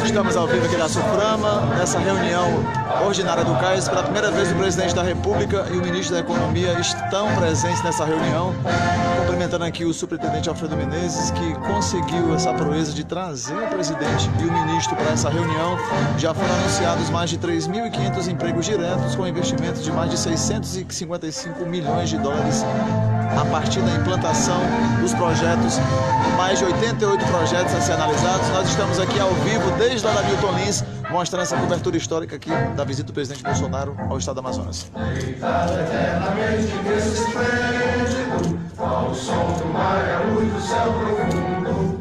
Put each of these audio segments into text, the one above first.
Estamos ao vivo aqui da SUFRAMA, nessa reunião ordinária do CAIS. Pela primeira vez o presidente da República e o ministro da Economia estão presentes nessa reunião, cumprimentando aqui o superintendente Alfredo Menezes, que conseguiu essa proeza de trazer o presidente e o ministro para essa reunião. Já foram anunciados mais de 3.500 empregos diretos, com investimentos de mais de 655 milhões de dólares a partir da implantação dos projetos, mais de 88 projetos a ser analisados. Nós estamos aqui ao vivo desde lá da Milton Lins, mostrando essa cobertura histórica aqui da visita do presidente Bolsonaro ao estado do Amazonas. Ao som do mar e a luz do céu profundo,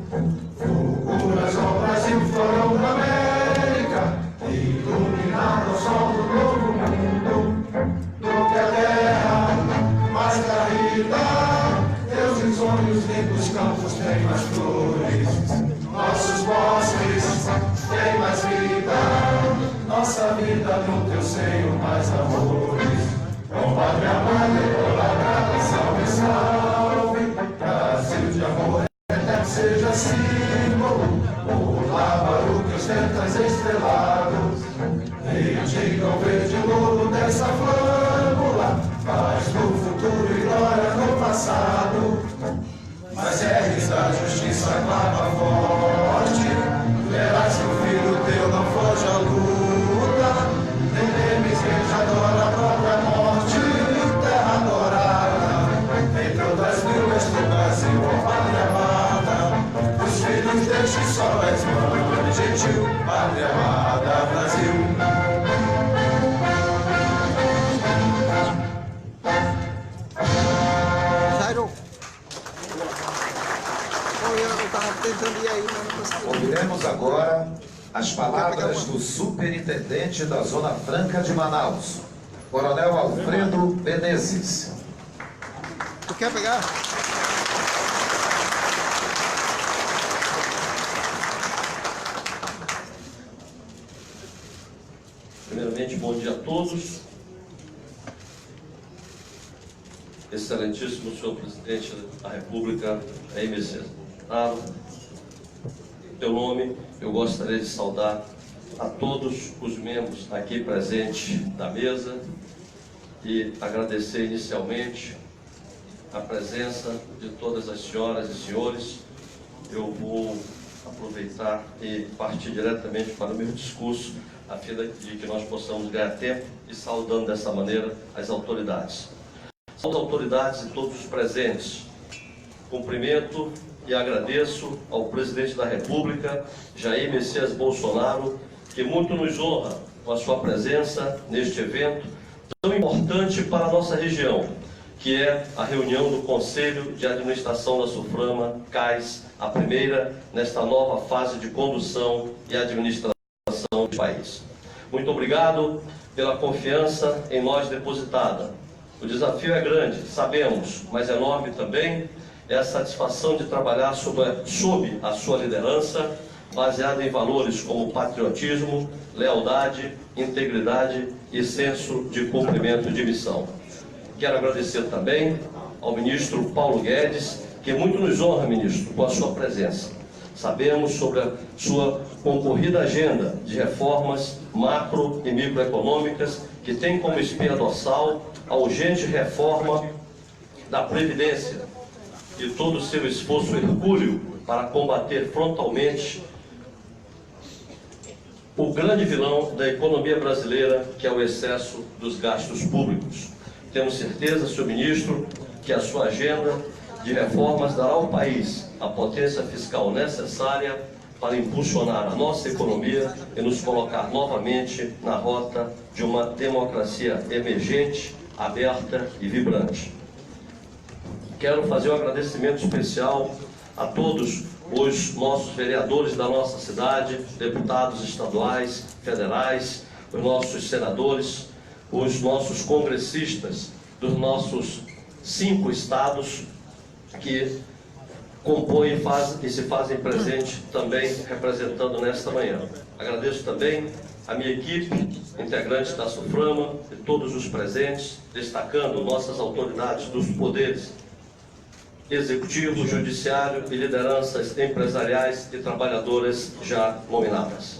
fulguras ao Brasil, florão da América, iluminado ao sol do novo mundo, do que a terra mais garrida, teus sonhos limpos campos têm mais flores, nossos bosques têm mais vida, nossa vida no teu seio mais amores. Com pátria amada, colorada, salve, salve, Brasil de amor eterno seja símbolo, o lábaro que ostenta as estrelados, e digam verde louro dessa flâmula, faz no futuro e glória no passado, mas ergues da justiça clava forte, verás que o filho teu não foge à luta, nem temes quem te adora a própria morte, terra adorada, entre outras mil és do Brasil, ó pátria amada, os filhos deste sol és mãe gentil, pátria amada, Brasil. Ouviremos agora as palavras do superintendente da Zona Franca de Manaus, Coronel Alfredo Menezes. Tu quer pegar? Primeiramente, bom dia a todos. Excelentíssimo senhor presidente da República, Jair Messias Bolsonaro, em teu nome, eu gostaria de saudar a todos os membros aqui presentes da mesa e agradecer inicialmente a presença de todas as senhoras e senhores. Eu vou aproveitar e partir diretamente para o meu discurso, a fim de que nós possamos ganhar tempo e saudando dessa maneira as autoridades. As autoridades e todos os presentes, cumprimento e agradeço ao presidente da República, Jair Messias Bolsonaro, que muito nos honra com a sua presença neste evento tão importante para a nossa região, que é a reunião do Conselho de Administração da SUFRAMA, CAIS, a primeira nesta nova fase de condução e administração do país. Muito obrigado pela confiança em nós depositada. O desafio é grande, sabemos, mas é enorme também. É a satisfação de trabalhar sob a sua liderança, baseada em valores como patriotismo, lealdade, integridade e senso de cumprimento de missão. Quero agradecer também ao ministro Paulo Guedes, que muito nos honra, ministro, com a sua presença. Sabemos sobre a sua concorrida agenda de reformas macro e microeconômicas, que tem como espinha dorsal a urgente reforma da Previdência e todo o seu esforço hercúleo para combater frontalmente o grande vilão da economia brasileira, que é o excesso dos gastos públicos. Temos certeza, senhor ministro, que a sua agenda de reformas dará ao país a potência fiscal necessária para impulsionar a nossa economia e nos colocar novamente na rota de uma democracia emergente, aberta e vibrante. Quero fazer um agradecimento especial a todos os nossos vereadores da nossa cidade, deputados estaduais, federais, os nossos senadores, os nossos congressistas dos nossos 5 estados que compõem e se fazem presente também representando nesta manhã. Agradeço também a minha equipe, integrantes da SUFRAMA e todos os presentes, destacando nossas autoridades dos poderes executivo, judiciário e lideranças empresariais e trabalhadoras já nominadas.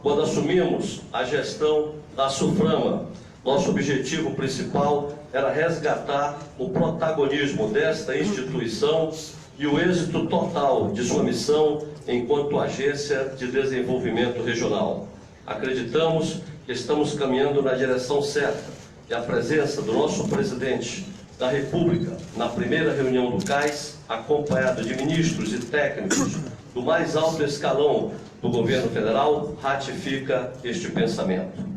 Quando assumimos a gestão da SUFRAMA, nosso objetivo principal era resgatar o protagonismo desta instituição e o êxito total de sua missão enquanto agência de desenvolvimento regional. Acreditamos que estamos caminhando na direção certa e a presença do nosso presidente da República na primeira reunião do CAIS, acompanhado de ministros e técnicos do mais alto escalão do governo federal, ratifica este pensamento.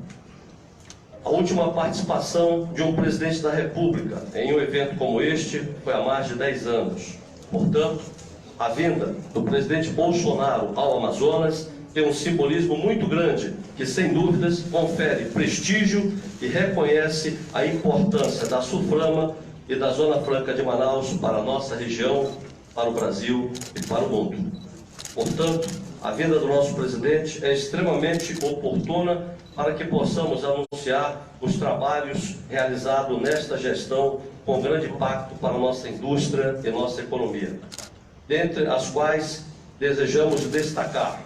A última participação de um presidente da República em um evento como este foi há mais de 10 anos. Portanto, a vinda do presidente Bolsonaro ao Amazonas tem um simbolismo muito grande que, sem dúvidas, confere prestígio e reconhece a importância da SUFRAMA e da Zona Franca de Manaus para a nossa região, para o Brasil e para o mundo. Portanto, a vinda do nosso presidente é extremamente oportuna para que possamos anunciar os trabalhos realizados nesta gestão com grande impacto para a nossa indústria e nossa economia, dentre as quais desejamos destacar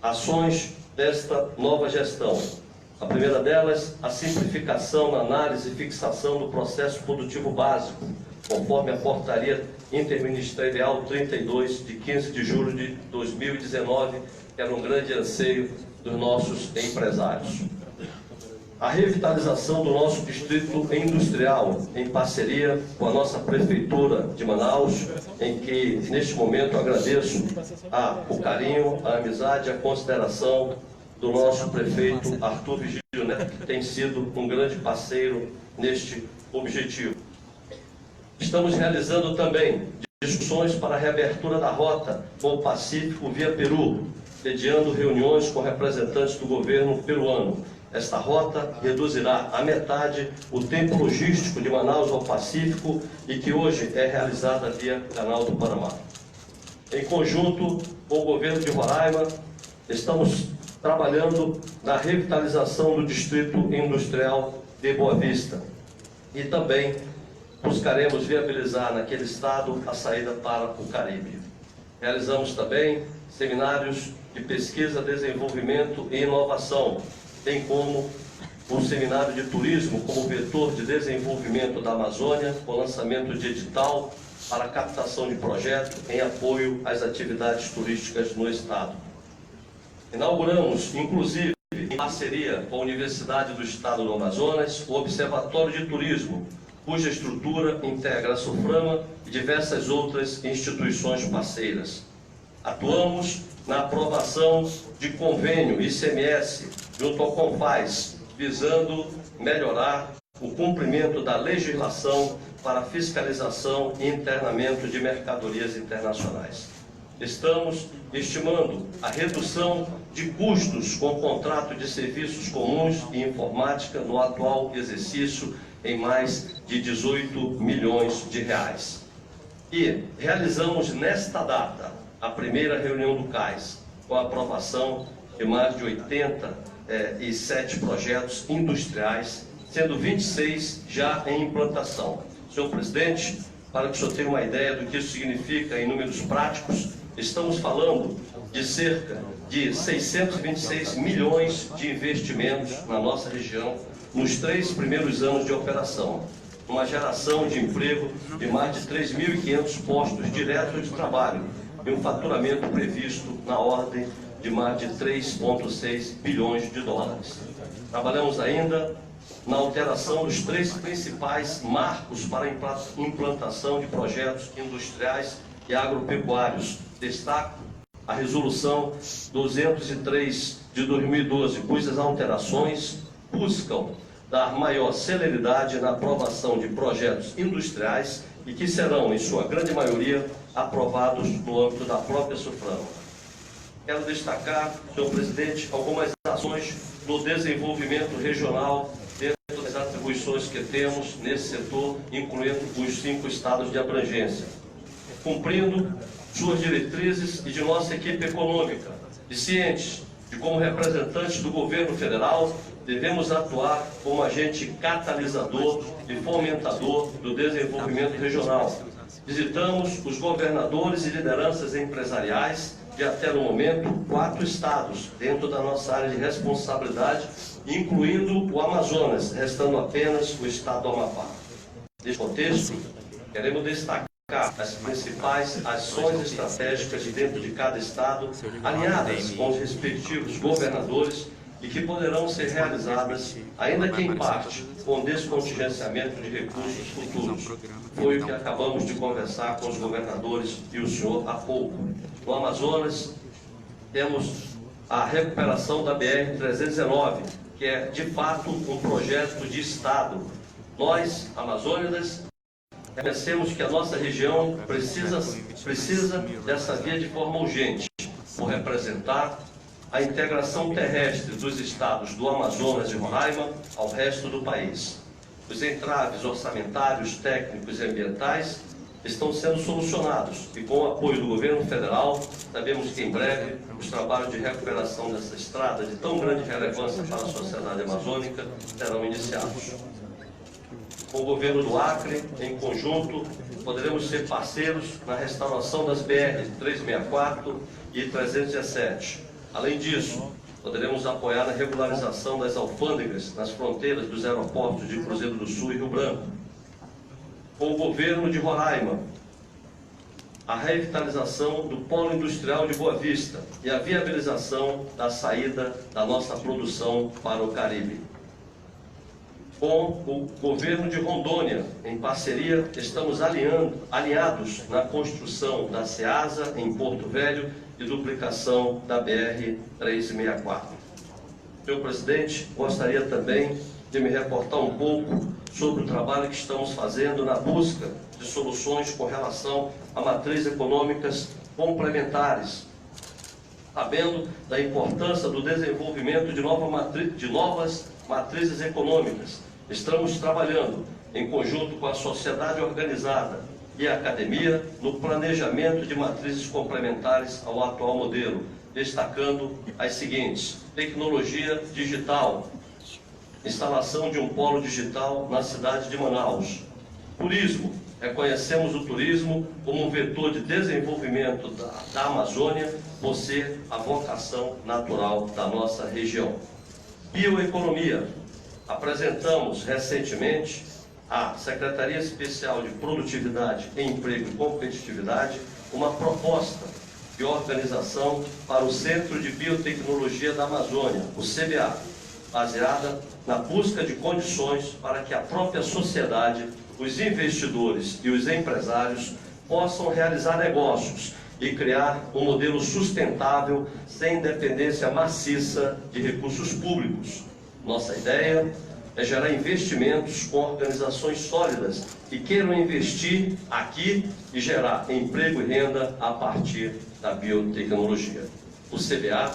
ações desta nova gestão. A primeira delas, a simplificação na análise e fixação do processo produtivo básico, conforme a Portaria Interministerial 32, de 15 de julho de 2019, que era um grande anseio dos nossos empresários. A revitalização do nosso distrito industrial, em parceria com a nossa Prefeitura de Manaus, em que, neste momento, agradeço o carinho, a amizade e a consideração do nosso prefeito Arthur Vigílio Neto, que tem sido um grande parceiro neste objetivo. Estamos realizando também discussões para a reabertura da rota com o Pacífico via Peru, sediando reuniões com representantes do governo peruano. Esta rota reduzirá à metade o tempo logístico de Manaus ao Pacífico e que hoje é realizada via Canal do Panamá. Em conjunto com o governo de Roraima, estamos trabalhando na revitalização do Distrito Industrial de Boa Vista e também buscaremos viabilizar naquele estado a saída para o Caribe. Realizamos também seminários de pesquisa, desenvolvimento e inovação, bem como um seminário de turismo como vetor de desenvolvimento da Amazônia, com lançamento de edital para a captação de projetos em apoio às atividades turísticas no estado. Inauguramos, inclusive, em parceria com a Universidade do Estado do Amazonas, o Observatório de Turismo, cuja estrutura integra a SUFRAMA e diversas outras instituições parceiras. Atuamos na aprovação de convênio ICMS junto ao CONFAS, visando melhorar o cumprimento da legislação para fiscalização e internamento de mercadorias internacionais. Estamos estimando a redução de custos com contrato de serviços comuns e informática no atual exercício em mais de 18 milhões de reais. E realizamos nesta data a primeira reunião do CAIS, com a aprovação de mais de 87 projetos industriais, sendo 26 já em implantação. Senhor presidente, para que o senhor tenha uma ideia do que isso significa em números práticos, estamos falando de cerca de 626 milhões de investimentos na nossa região nos 3 primeiros anos de operação. Uma geração de emprego de mais de 3.500 postos diretos de trabalho e um faturamento previsto na ordem de mais de 3,6 bilhões de dólares. Trabalhamos ainda na alteração dos 3 principais marcos para a implantação de projetos industriais e agropecuários. Destaco a Resolução 203 de 2012, cujas alterações buscam dar maior celeridade na aprovação de projetos industriais e que serão, em sua grande maioria, aprovados no âmbito da própria SUFRAMA. Quero destacar, senhor presidente, algumas ações do desenvolvimento regional dentro das atribuições que temos nesse setor, incluindo os 5 estados de abrangência, cumprindo suas diretrizes e de nossa equipe econômica, e cientes de como representantes do governo federal devemos atuar como agente catalisador e fomentador do desenvolvimento regional, visitamos os governadores e lideranças empresariais de até no momento 4 estados dentro da nossa área de responsabilidade, incluindo o Amazonas, restando apenas o estado do Amapá. Neste contexto, queremos destacar as principais ações estratégicas dentro de cada estado, alinhadas com os respectivos governadores e que poderão ser realizadas, ainda que em parte, com descontingenciamento de recursos futuros. Foi o que acabamos de conversar com os governadores e o senhor há pouco. No Amazonas, temos a recuperação da BR-319, que é, de fato, um projeto de Estado. Nós, amazônidas, reconhecemos que a nossa região precisa dessa via de forma urgente, por representar a integração terrestre dos estados do Amazonas e Roraima ao resto do país. Os entraves orçamentários, técnicos e ambientais estão sendo solucionados e, com o apoio do governo federal, sabemos que em breve os trabalhos de recuperação dessa estrada de tão grande relevância para a sociedade amazônica serão iniciados. Com o governo do Acre, em conjunto, poderemos ser parceiros na restauração das BR 364 e 317. Além disso, poderemos apoiar na regularização das alfândegas nas fronteiras dos aeroportos de Cruzeiro do Sul e Rio Branco. Com o governo de Roraima, a revitalização do polo industrial de Boa Vista e a viabilização da saída da nossa produção para o Caribe. Com o governo de Rondônia, em parceria, estamos alinhados na construção da SEASA em Porto Velho e duplicação da BR-364. Senhor presidente, gostaria também de me reportar um pouco sobre o trabalho que estamos fazendo na busca de soluções com relação a matrizes econômicas complementares, sabendo da importância do desenvolvimento de novas matrizes econômicas. Estamos trabalhando em conjunto com a sociedade organizada e a academia no planejamento de matrizes complementares ao atual modelo, destacando as seguintes: tecnologia digital, instalação de um polo digital na cidade de Manaus. Turismo, reconhecemos o turismo como um vetor de desenvolvimento da Amazônia, por ser a vocação natural da nossa região. Bioeconomia, apresentamos recentemente à Secretaria Especial de Produtividade, Emprego e Competitividade uma proposta de organização para o Centro de Biotecnologia da Amazônia, o CBA, baseada na busca de condições para que a própria sociedade, os investidores e os empresários possam realizar negócios e criar um modelo sustentável sem dependência maciça de recursos públicos. Nossa ideia é gerar investimentos com organizações sólidas que queiram investir aqui e gerar emprego e renda a partir da biotecnologia. O CBA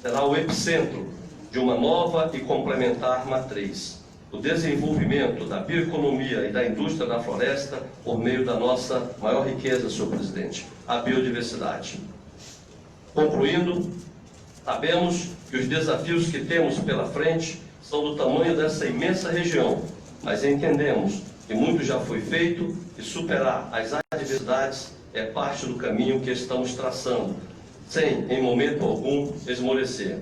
será o epicentro de uma nova e complementar matriz, o desenvolvimento da bioeconomia e da indústria da floresta por meio da nossa maior riqueza, senhor presidente, a biodiversidade. Concluindo, sabemos que os desafios que temos pela frente são do tamanho dessa imensa região, mas entendemos que muito já foi feito e superar as adversidades é parte do caminho que estamos traçando, sem, em momento algum, esmorecer.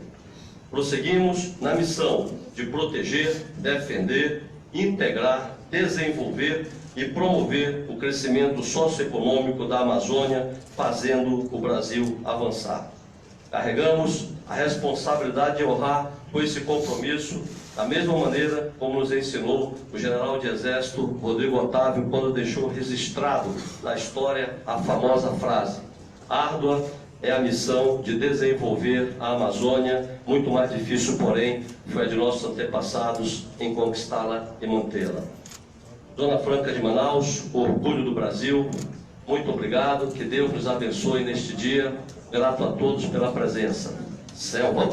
Prosseguimos na missão de proteger, defender, integrar, desenvolver e promover o crescimento socioeconômico da Amazônia, fazendo o Brasil avançar. Carregamos a responsabilidade de honrar com esse compromisso, da mesma maneira como nos ensinou o general de Exército Rodrigo Otávio, quando deixou registrado na história a famosa frase: árdua é a missão de desenvolver a Amazônia, muito mais difícil, porém, foi a de nossos antepassados em conquistá-la e mantê-la. Zona Franca de Manaus, orgulho do Brasil, muito obrigado, que Deus nos abençoe neste dia, grato a todos pela presença. Selva.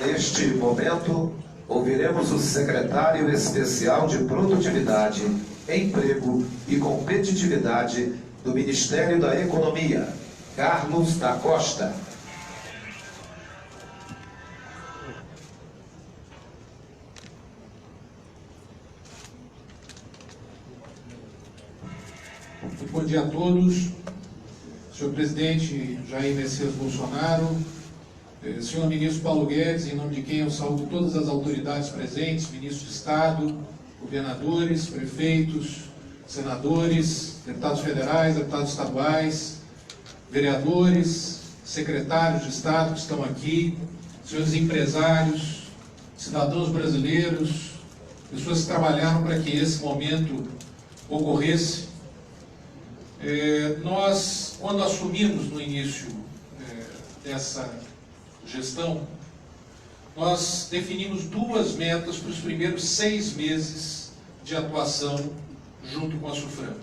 Neste momento, ouviremos o secretário especial de Produtividade, Emprego e Competitividade do Ministério da Economia, Carlos da Costa. bom dia a todos. Senhor presidente Jair Messias Bolsonaro, senhor ministro Paulo Guedes, em nome de quem eu saúdo todas as autoridades presentes, ministros de Estado, governadores, prefeitos, senadores, deputados federais, deputados estaduais, vereadores, secretários de Estado que estão aqui, senhores empresários, cidadãos brasileiros, pessoas que trabalharam para que esse momento ocorresse. Nós, quando assumimos no início dessa gestão, nós definimos 2 metas para os primeiros 6 meses de atuação junto com a SUFRAMA.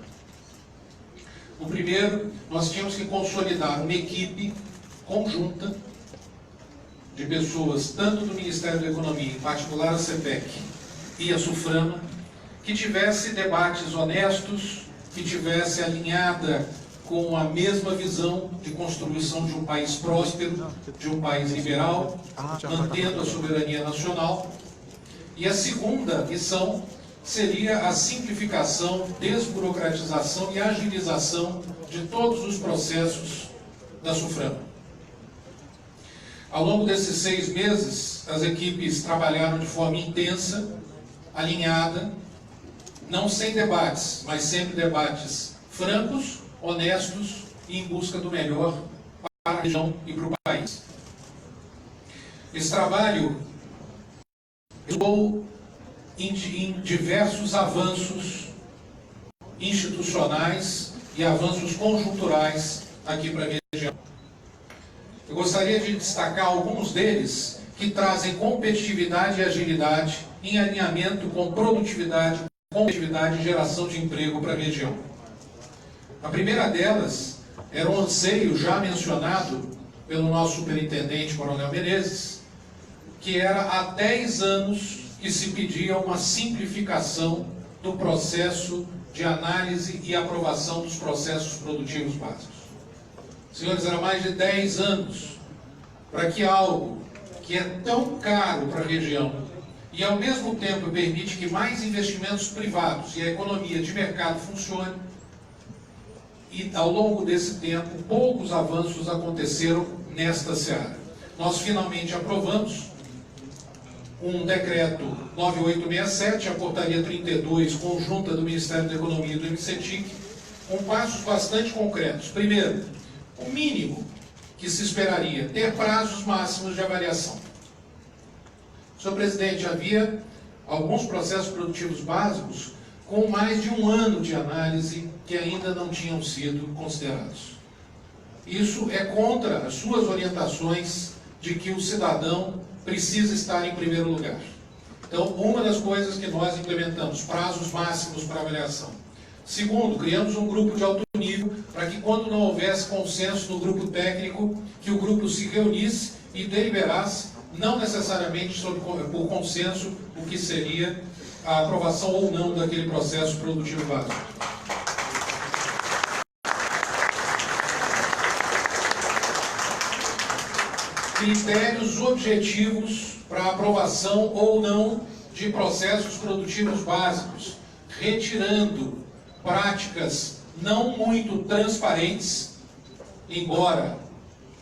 O primeiro, nós tínhamos que consolidar uma equipe conjunta de pessoas, tanto do Ministério da Economia, em particular a CPEC e a SUFRAMA, que tivesse debates honestos, que tivesse alinhada com a mesma visão de construção de um país próspero, de um país liberal, mantendo a soberania nacional. E a segunda missão seria a simplificação, desburocratização e agilização de todos os processos da SUFRAMA. Ao longo desses 6 meses, as equipes trabalharam de forma intensa, alinhada, não sem debates, mas sempre debates francos, honestos e em busca do melhor para a região e para o país. Esse trabalho resultou em diversos avanços institucionais e avanços conjunturais aqui para a região. Eu gostaria de destacar alguns deles que trazem competitividade e agilidade em alinhamento com produtividade, competitividade e geração de emprego para a região. A primeira delas era um anseio já mencionado pelo nosso superintendente, Coronel Menezes, que era há 10 anos que se pedia uma simplificação do processo de análise e aprovação dos processos produtivos básicos. Senhores, era mais de 10 anos para que algo que é tão caro para a região e ao mesmo tempo permite que mais investimentos privados e a economia de mercado funcione, e ao longo desse tempo poucos avanços aconteceram nesta seara. Nós finalmente aprovamos um decreto 9867, a portaria 32, conjunta do Ministério da Economia e do MCTIC, com passos bastante concretos. Primeiro, o mínimo que se esperaria, ter prazos máximos de avaliação. Senhor presidente, havia alguns processos produtivos básicos com mais de 1 ano de análise que ainda não tinham sido considerados. Isso é contra as suas orientações de que o cidadão precisa estar em primeiro lugar. Então, uma das coisas que nós implementamos, prazos máximos para avaliação. Segundo, criamos um grupo de alto nível para que, quando não houvesse consenso no grupo técnico, que o grupo se reunisse e deliberasse, não necessariamente por consenso, o que seria a aprovação ou não daquele processo produtivo básico. Critérios objetivos para aprovação ou não de processos produtivos básicos, retirando práticas não muito transparentes, embora,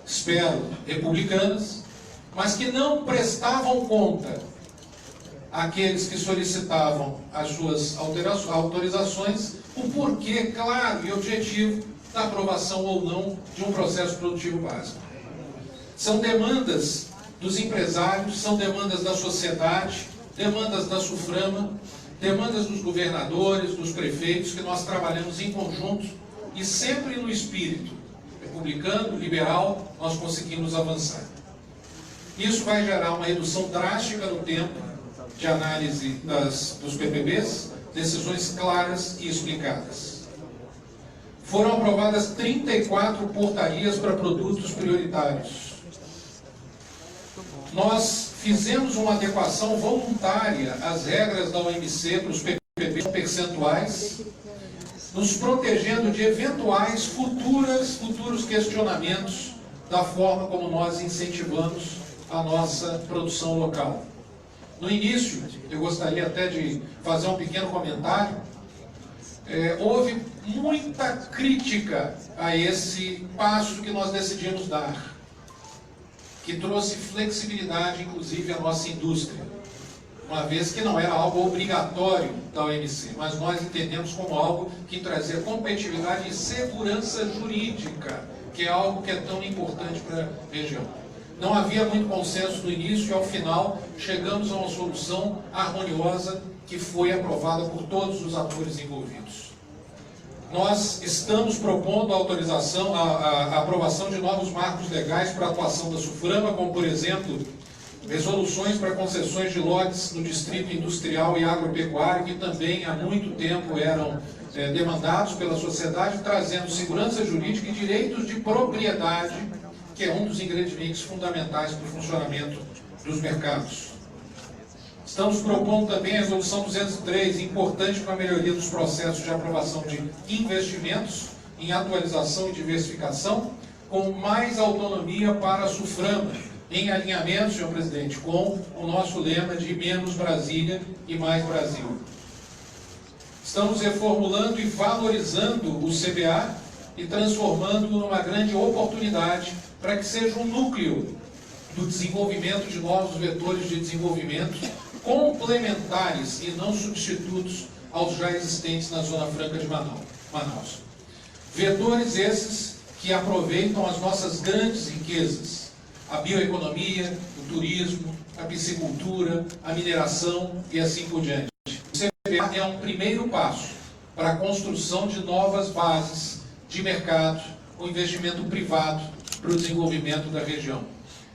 espero, republicanas, mas que não prestavam conta àqueles que solicitavam as suas autorizações, o porquê claro e objetivo da aprovação ou não de um processo produtivo básico. São demandas dos empresários, são demandas da sociedade, demandas da SUFRAMA, demandas dos governadores, dos prefeitos, que nós trabalhamos em conjunto e sempre no espírito republicano, liberal, nós conseguimos avançar. Isso vai gerar uma redução drástica no tempo de análise dos PPBs, decisões claras e explicadas. Foram aprovadas 34 portarias para produtos prioritários. Nós fizemos uma adequação voluntária às regras da OMC para os PPBs percentuais, nos protegendo de eventuais futuros questionamentos da forma como nós incentivamos a nossa produção local. No início, eu gostaria até de fazer um pequeno comentário. houve muita crítica a esse passo que nós decidimos dar, que trouxe flexibilidade, inclusive, à nossa indústria, uma vez que não era algo obrigatório da OMC, mas nós entendemos como algo que trazia competitividade e segurança jurídica, que é algo que é tão importante para a região. Não havia muito consenso no início e, ao final, chegamos a uma solução harmoniosa que foi aprovada por todos os atores envolvidos. Nós estamos propondo a aprovação de novos marcos legais para a atuação da SUFRAMA, como, por exemplo, resoluções para concessões de lotes no distrito industrial e agropecuário, que também há muito tempo eram demandados pela sociedade, trazendo segurança jurídica e direitos de propriedade, que é um dos ingredientes fundamentais para o funcionamento dos mercados. Estamos propondo também a Resolução 203, importante para a melhoria dos processos de aprovação de investimentos em atualização e diversificação, com mais autonomia para a SUFRAMA, em alinhamento, senhor presidente, com o nosso lema de menos Brasília e mais Brasil. Estamos reformulando e valorizando o CBA e transformando-o numa grande oportunidade para que seja um núcleo do desenvolvimento de novos vetores de desenvolvimento complementares e não substitutos aos já existentes na Zona Franca de Manaus. Vetores esses que aproveitam as nossas grandes riquezas, a bioeconomia, o turismo, a piscicultura, a mineração e assim por diante. O CBA é um primeiro passo para a construção de novas bases de mercado, com investimento privado para o desenvolvimento da região.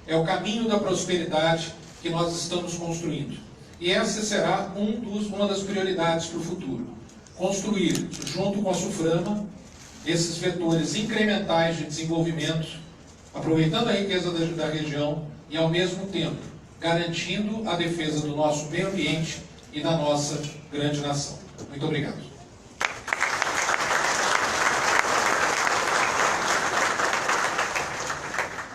É o caminho da prosperidade que nós estamos construindo. E essa será uma das prioridades para o futuro. Construir, junto com a SUFRAMA, esses vetores incrementais de desenvolvimento, aproveitando a riqueza da região e, ao mesmo tempo, garantindo a defesa do nosso meio ambiente e da nossa grande nação. Muito obrigado.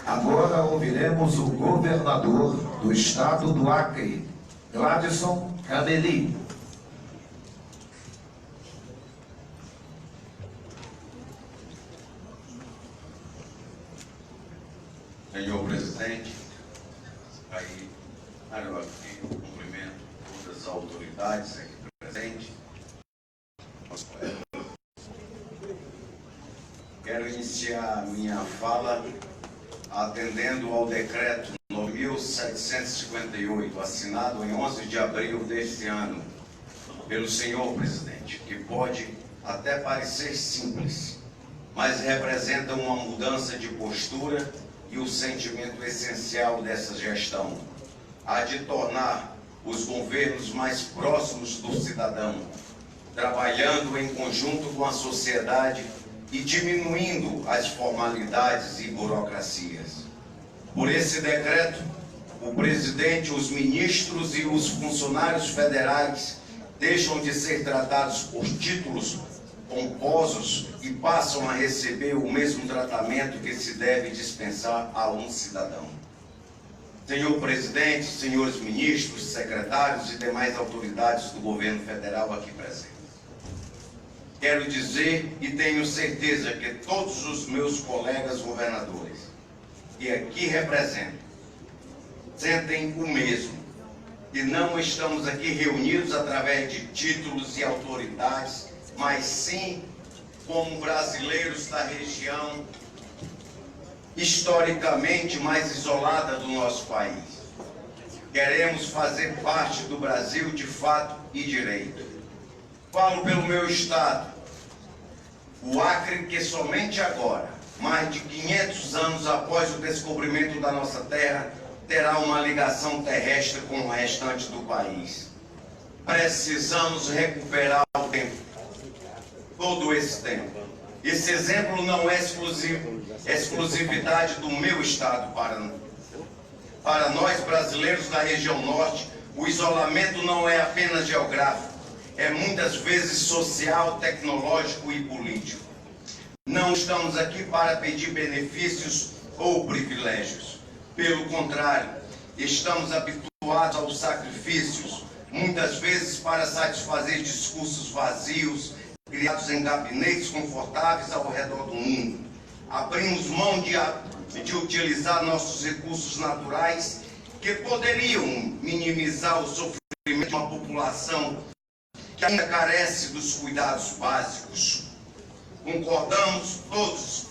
Agora ouviremos o governador do estado do Acre, Gladson Cameli. Senhor presidente, aí, aqui, cumprimento todas as autoridades aqui presentes. Quero iniciar minha fala atendendo ao decreto 9.758, assinado em 11 de abril deste ano, pelo senhor presidente, que pode até parecer simples, mas representa uma mudança de postura e o sentimento essencial dessa gestão, a de tornar os governos mais próximos do cidadão, trabalhando em conjunto com a sociedade e diminuindo as formalidades e burocracias. Por esse decreto, o presidente, os ministros e os funcionários federais deixam de ser tratados por títulos pomposos e passam a receber o mesmo tratamento que se deve dispensar a um cidadão. Senhor presidente, senhores ministros, secretários e demais autoridades do governo federal aqui presentes, quero dizer e tenho certeza que todos os meus colegas governadores que aqui representam sentem o mesmo, e não estamos aqui reunidos através de títulos e autoridades, mas sim como brasileiros da região historicamente mais isolada do nosso país. Queremos fazer parte do Brasil de fato e direito. Falo pelo meu estado, o Acre, que somente agora, mais de 500 anos após o descobrimento da nossa terra, terá uma ligação terrestre com o restante do país. Precisamos recuperar o tempo, todo esse tempo. Esse exemplo não é exclusividade do meu estado, Paraná. Para nós brasileiros da região norte, o isolamento não é apenas geográfico, é muitas vezes social, tecnológico e político. Não estamos aqui para pedir benefícios ou privilégios. Pelo contrário, estamos habituados aos sacrifícios, muitas vezes para satisfazer discursos vazios, criados em gabinetes confortáveis ao redor do mundo. Abrimos mão de utilizar nossos recursos naturais que poderiam minimizar o sofrimento de uma população que ainda carece dos cuidados básicos. Concordamos todos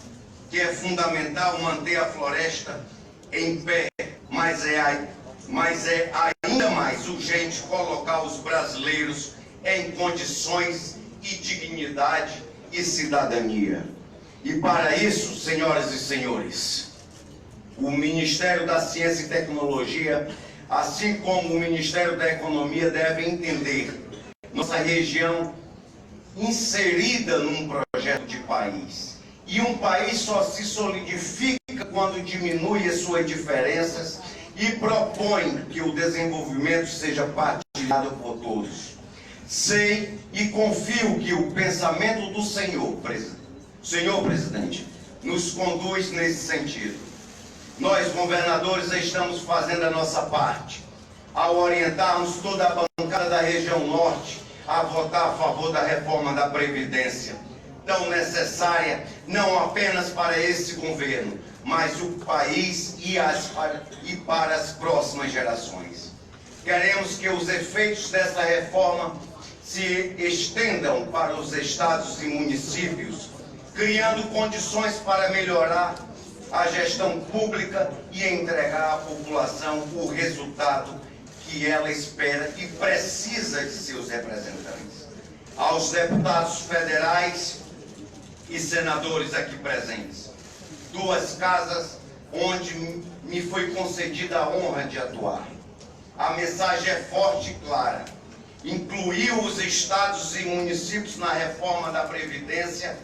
que é fundamental manter a floresta em pé, mas é ainda mais urgente colocar os brasileiros em condições de dignidade e cidadania. E para isso, senhoras e senhores, o Ministério da Ciência e Tecnologia, assim como o Ministério da Economia, devem entender nossa região inserida num projeto de país. E um país só se solidifica quando diminui as suas diferenças e propõe que o desenvolvimento seja partilhado por todos. Sei e confio que o pensamento do Senhor Presidente, nos conduz nesse sentido. Nós, governadores, estamos fazendo a nossa parte ao orientarmos toda a bancada da região norte a votar a favor da reforma da Previdência, tão necessária não apenas para esse governo, mas o país e para as próximas gerações. Queremos que os efeitos dessa reforma se estendam para os estados e municípios, criando condições para melhorar a gestão pública e entregar à população o resultado que ela espera e precisa de seus representantes. Aos deputados federais e senadores aqui presentes, duas casas onde me foi concedida a honra de atuar. A mensagem é forte e clara. Incluir os estados e municípios na reforma da Previdência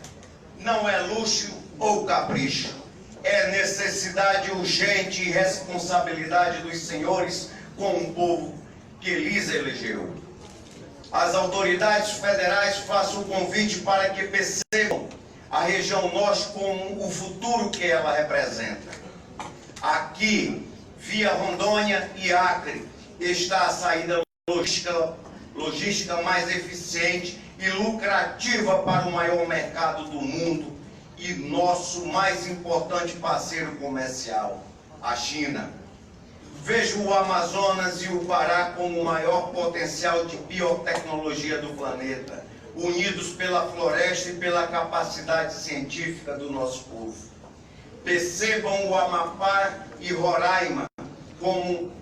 não é luxo ou capricho. É necessidade urgente e responsabilidade dos senhores com o povo que lhes elegeu. As autoridades federais faço o convite para que percebam a região norte como o futuro que ela representa. Aqui, via Rondônia e Acre, está a saída logística mais eficiente e lucrativa para o maior mercado do mundo e nosso mais importante parceiro comercial, a China. Vejo o Amazonas e o Pará como o maior potencial de biotecnologia do planeta, unidos pela floresta e pela capacidade científica do nosso povo. Percebam o Amapá e Roraima como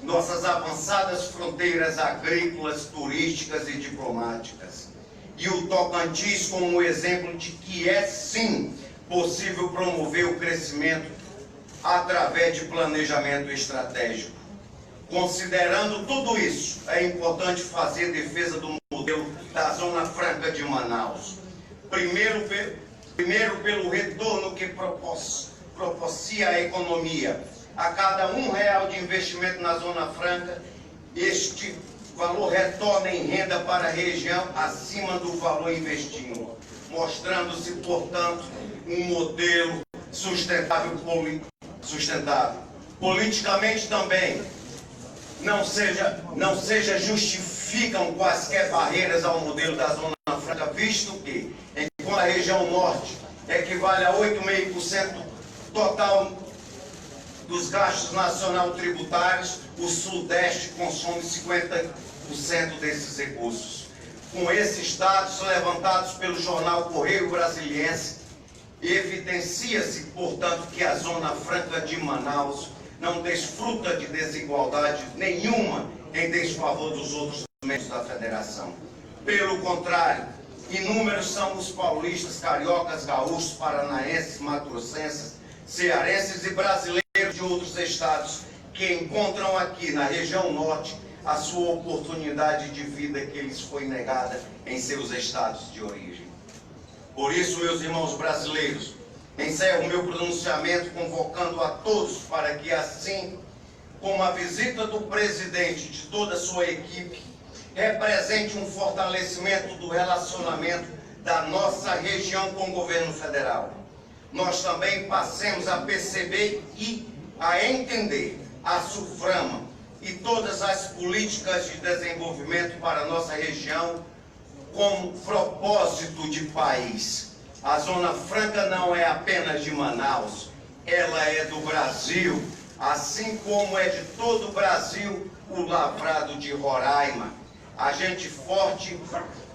nossas avançadas fronteiras agrícolas, turísticas e diplomáticas. E o Tocantins como um exemplo de que é sim possível promover o crescimento através de planejamento estratégico. Considerando tudo isso, é importante fazer defesa do modelo da Zona Franca de Manaus. Primeiro pelo retorno que propicia a economia. A cada R$1 de investimento na Zona Franca, este valor retorna em renda para a região acima do valor investido, mostrando-se, portanto, um modelo sustentável. Politicamente também, não seja justificam quaisquer barreiras ao modelo da Zona Franca, visto que, enquanto a região norte equivale a 8,5% total dos gastos nacional tributários, o Sudeste consome 50% desses recursos. Com esses dados levantados pelo jornal Correio Brasiliense, evidencia-se, portanto, que a Zona Franca de Manaus não desfruta de desigualdade nenhuma em desfavor dos outros membros da federação. Pelo contrário, inúmeros são os paulistas, cariocas, gaúchos, paranaenses, mato-grossenses, cearenses e brasileiros de outros estados que encontram aqui na região norte a sua oportunidade de vida que lhes foi negada em seus estados de origem. Por isso, meus irmãos brasileiros, encerro o meu pronunciamento convocando a todos para que, assim como a visita do presidente e de toda a sua equipe, represente um fortalecimento do relacionamento da nossa região com o governo federal. Nós também passemos a perceber e a entender a SUFRAMA e todas as políticas de desenvolvimento para a nossa região como propósito de país. A Zona Franca não é apenas de Manaus, ela é do Brasil, assim como é de todo o Brasil o Lavrado de Roraima. A gente forte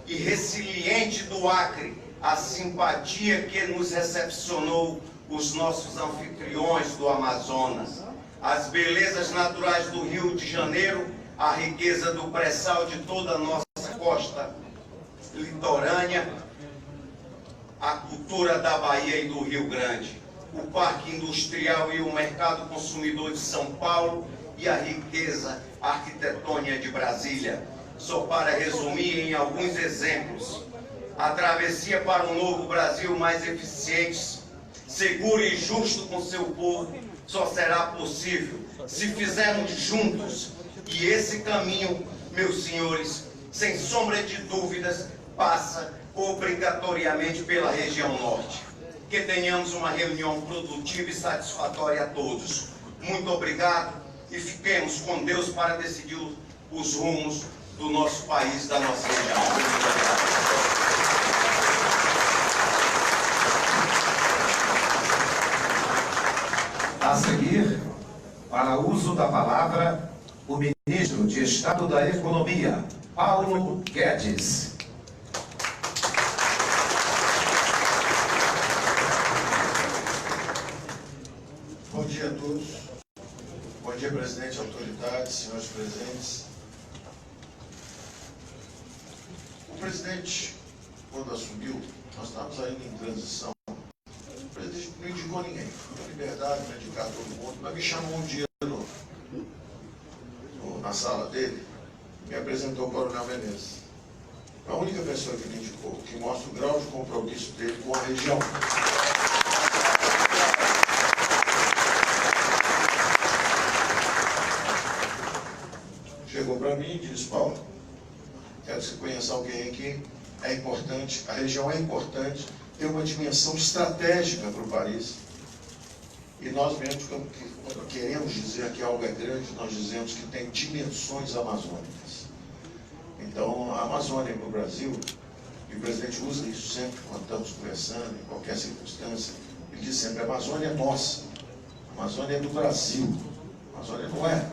e resiliente do Acre, a simpatia que nos recepcionou os nossos anfitriões do Amazonas, as belezas naturais do Rio de Janeiro, a riqueza do pré-sal de toda a nossa costa litorânea, a cultura da Bahia e do Rio Grande, o Parque Industrial e o Mercado Consumidor de São Paulo e a riqueza arquitetônica de Brasília. Só para resumir em alguns exemplos, a travessia para um novo Brasil mais eficiente, seguro e justo com seu povo só será possível se fizermos juntos. E esse caminho, meus senhores, sem sombra de dúvidas, passa obrigatoriamente pela região norte. Que tenhamos uma reunião produtiva e satisfatória a todos. Muito obrigado e fiquemos com Deus para decidir os rumos do nosso país, da nossa região. Muito obrigado. A seguir, para uso da palavra, o ministro de Estado da Economia, Paulo Guedes. Bom dia a todos. Bom dia, presidente, autoridades, senhores presentes. O presidente, quando assumiu, nós estávamos ainda em transição. O presidente não indicou ninguém. Foi liberdade para indicar todo mundo, mas me chamou um dia na sala dele e me apresentou o Coronel Menezes. A única pessoa que me indicou, que mostra o grau de compromisso dele com a região. Chegou para mim e disse: Paulo, quero que você conheça alguém que é importante, a região é importante, tem uma dimensão estratégica para o país. E nós mesmos, quando queremos dizer que algo é grande, nós dizemos que tem dimensões amazônicas. Então, a Amazônia para o Brasil, e o presidente usa isso sempre quando estamos conversando, em qualquer circunstância, ele diz sempre: a Amazônia é nossa, a Amazônia é do Brasil, a Amazônia não é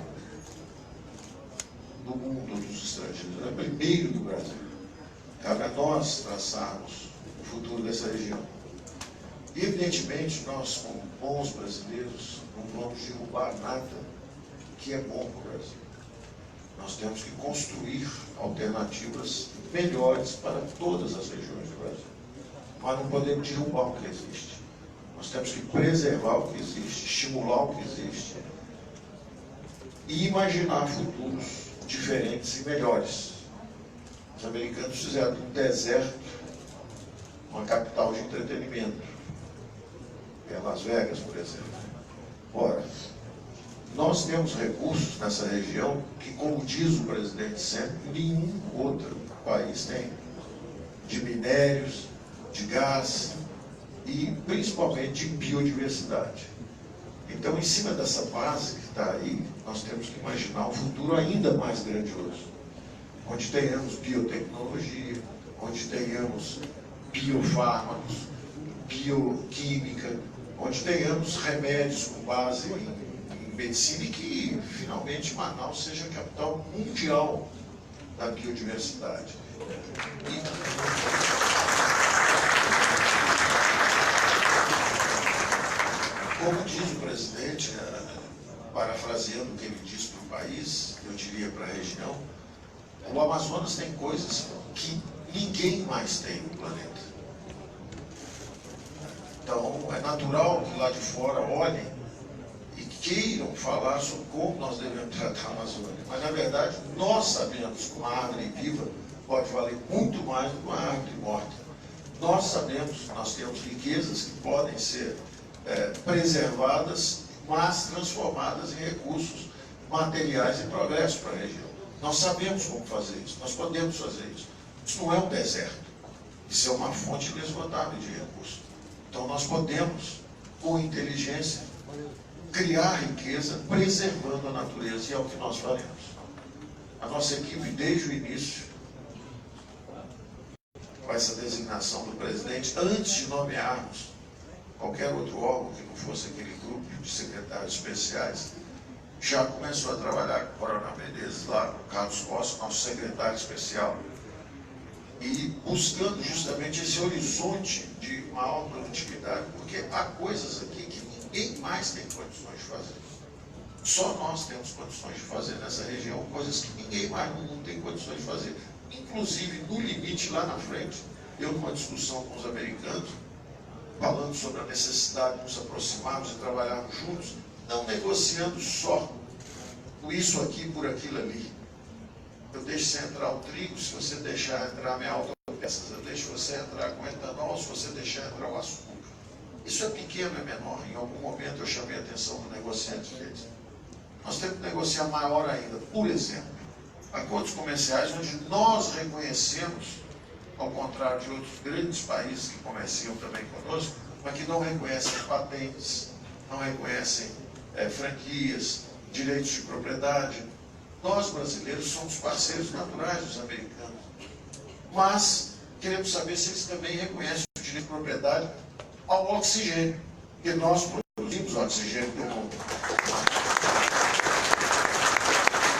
do mundo dos estrangeiros, ela é primeiro do Brasil. Cabe a nós traçarmos o futuro dessa região. E, evidentemente, nós, como bons brasileiros, não vamos derrubar nada que é bom para o Brasil. Nós temos que construir alternativas melhores para todas as regiões do Brasil. Mas não podemos derrubar o que existe. Nós temos que preservar o que existe, estimular o que existe e imaginar futuros diferentes e melhores. Os americanos fizeram do deserto uma capital de entretenimento. É Las Vegas, por exemplo. Ora, nós temos recursos nessa região que, como diz o presidente sempre, nenhum outro país tem. De minérios, de gás e principalmente de biodiversidade. Então, em cima dessa base que está aí, nós temos que imaginar um futuro ainda mais grandioso, onde tenhamos biotecnologia, onde tenhamos biofármacos, bioquímica, onde tenhamos remédios com base em medicina e que, finalmente, Manaus seja a capital mundial da biodiversidade. Como diz o presidente, parafraseando o que ele diz para o país, eu diria para a região, o Amazonas tem coisas que ninguém mais tem no planeta. Então, é natural que lá de fora olhem e queiram falar sobre como nós devemos tratar a Amazônia. Mas, na verdade, nós sabemos que uma árvore viva pode valer muito mais do que uma árvore morta. Nós sabemos, nós temos riquezas que podem ser preservadas, mas transformadas em recursos materiais e progresso para a região. Nós sabemos como fazer isso, nós podemos fazer isso. Isso não é um deserto, isso é uma fonte inesgotável de recursos. Então nós podemos, com inteligência, criar riqueza preservando a natureza, e é o que nós faremos. A nossa equipe, desde o início, com essa designação do presidente, antes de nomearmos qualquer outro órgão que não fosse aquele grupo de secretários especiais, já começou a trabalhar com o Coronel Menezes lá, o Carlos Costa, nosso secretário especial, e buscando justamente esse horizonte de maior produtividade, porque há coisas aqui que ninguém mais tem condições de fazer. Só nós temos condições de fazer nessa região coisas que ninguém mais no mundo tem condições de fazer. Inclusive, no limite, lá na frente, eu numa discussão com os americanos, falando sobre a necessidade de nos aproximarmos e trabalharmos juntos, não negociando só isso aqui por aquilo ali. Eu deixo você entrar o trigo se você deixar entrar a minha autopeças. Eu deixo você entrar com etanol se você deixar entrar o açúcar. Isso é pequeno, é menor. Em algum momento eu chamei a atenção do negociante deles. Nós temos que negociar maior ainda. Por exemplo, acordos comerciais onde nós reconhecemos, ao contrário de outros grandes países que comerciam também conosco, mas que não reconhecem patentes, não reconhecem franquias, direitos de propriedade. Nós, brasileiros, somos parceiros naturais dos americanos. Mas queremos saber se eles também reconhecem o direito de propriedade ao oxigênio, porque nós produzimos oxigênio do mundo.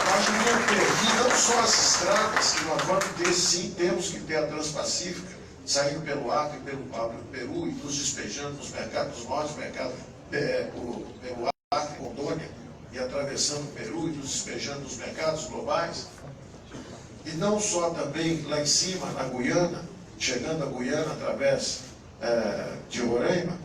Nós devíamos ter, e não só as estradas, que nós vamos ter, sim, temos que ter a Transpacífica, saindo pelo Acre e pelo Peru, e nos despejando nos mercados, nos maiores mercados, pelo Acre, Rondônia, e atravessando o Peru e nos despejando nos mercados globais. E não só também lá em cima, na Guiana, chegando a Guiana através de Roraima,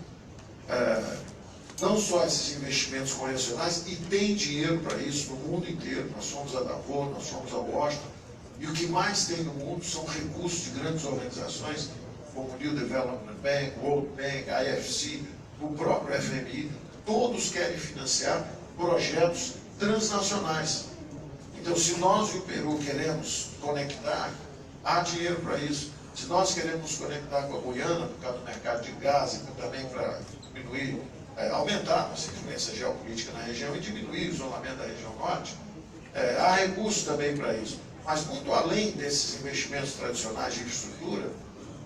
não só esses investimentos convencionais, e tem dinheiro para isso no mundo inteiro. Nós somos a Davos, nós somos a Washington, e o que mais tem no mundo são recursos de grandes organizações, como o New Development Bank, World Bank, IFC, o próprio FMI, todos querem financiar projetos transnacionais. Então, se nós e o Peru queremos conectar, há dinheiro para isso. Se nós queremos nos conectar com a Guiana, por causa do mercado de gás, e também para diminuir, aumentar a nossa influência geopolítica na região e diminuir o isolamento da região norte, há recursos também para isso. Mas, muito além desses investimentos tradicionais de infraestrutura,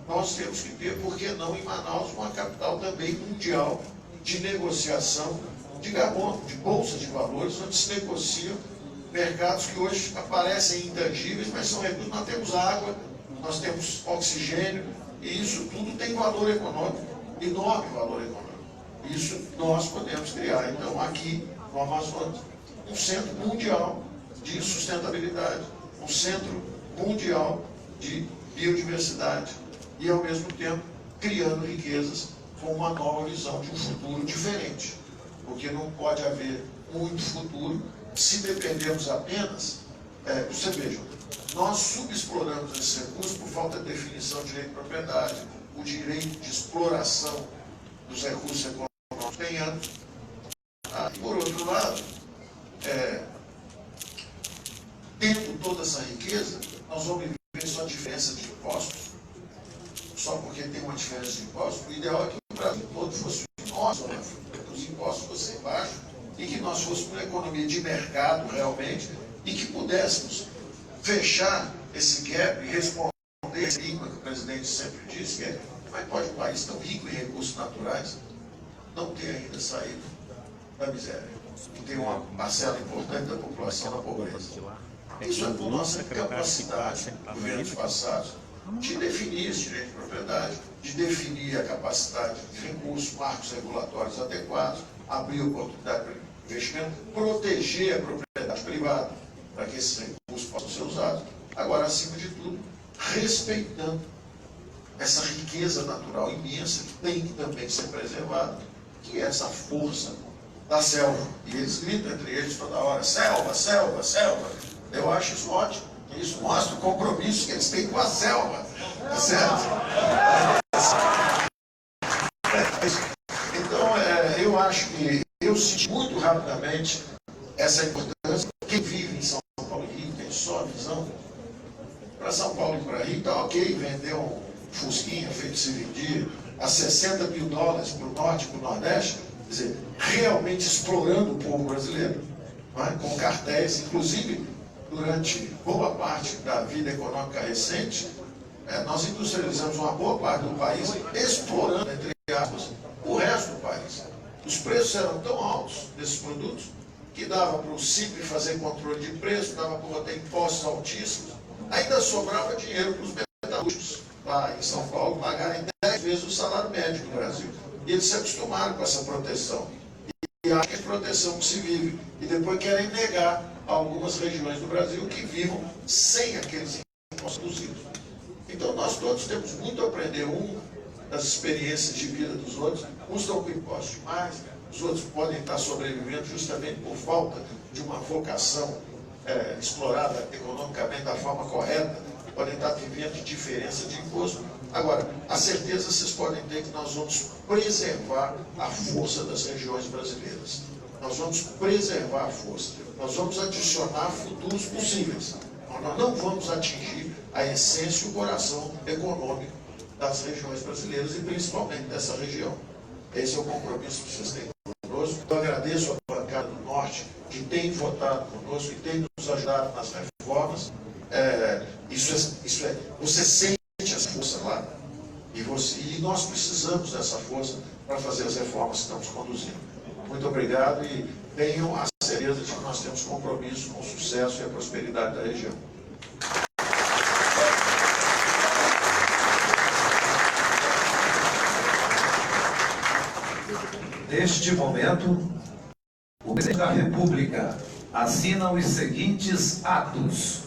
nós temos que ter, por que não, em Manaus, uma capital também mundial de negociação de de bolsa de valores, onde se negociam mercados que hoje aparecem intangíveis, mas são recursos. Nós temos água, nós temos oxigênio, e isso tudo tem valor econômico, enorme valor econômico. Isso nós podemos criar. Então, aqui no Amazonas, um centro mundial de sustentabilidade, um centro mundial de biodiversidade, e, ao mesmo tempo, criando riquezas com uma nova visão de um futuro diferente. Porque não pode haver muito futuro se dependermos apenas, você veja, nós subexploramos esse recurso por falta de definição de direito de propriedade, o direito de exploração dos recursos econômicos tem anos. Por outro lado, tendo toda essa riqueza, nós vamos viver só diferença de impostos, só porque tem uma diferença de impostos. O ideal é que o Brasil todo fosse nosso, né? Os impostos fossem baixos, e que nós fôssemos uma economia de mercado realmente, e que pudéssemos fechar esse gap e responder esse enigma que o presidente sempre disse, que é: como é que pode um país tão rico em recursos naturais não ter ainda saído da miséria, que tem uma parcela importante da população na pobreza? Isso é por nossa capacidade, governos passados, de definir esse direito de propriedade, de definir a capacidade de recursos, marcos regulatórios adequados, abrir oportunidade para investimento, proteger a propriedade privada para que esses recursos possam ser usados. Agora, acima de tudo, respeitando essa riqueza natural imensa que tem que também ser preservada, que é essa força da selva. E eles gritam entre eles toda hora: selva, selva, selva. Eu acho isso ótimo. Isso mostra o compromisso que eles têm com a selva. Tá certo? Então, eu acho que eu senti muito rapidamente essa importância. Quem vive em São Paulo e Rio tem só a visão. Para São Paulo e para Rio, está ok vender um Fusquinha feito se vendia a $60 mil para o norte e para o nordeste, quer dizer, realmente explorando o povo brasileiro, não é? Com cartéis, inclusive durante boa parte da vida econômica recente, Nós industrializamos uma boa parte do país, explorando, entre aspas, o resto do país. Os preços eram tão altos desses produtos que dava para o CIP fazer controle de preço, dava para ter impostos altíssimos, ainda sobrava dinheiro para os metalúrgicos lá em São Paulo pagarem 10 vezes o salário médio do Brasil. E eles se acostumaram com essa proteção. E acham que é proteção que se vive. E depois querem negar a algumas regiões do Brasil que vivam sem aqueles impostos reduzidos. Então nós todos temos muito a aprender das experiências de vida dos outros. Uns estão com impostos demais, os outros podem estar sobrevivendo justamente por falta de uma vocação explorada economicamente da forma correta, podem estar vivendo de diferença de imposto. Agora, a certeza vocês podem ter que nós vamos preservar a força das regiões brasileiras. Nós vamos preservar a força. Nós vamos adicionar futuros possíveis. Nós não vamos atingir a essência e o coração econômico das regiões brasileiras e principalmente dessa região. Esse é o compromisso que vocês têm conosco. Eu agradeço a bancada do Norte que tem votado conosco, que tem nos ajudado nas reformas. Você sente essa força lá e nós precisamos dessa força para fazer as reformas que estamos conduzindo. Muito obrigado e tenham a certeza de que nós temos compromisso com o sucesso e a prosperidade da região. Neste momento, o presidente da República assina os seguintes atos.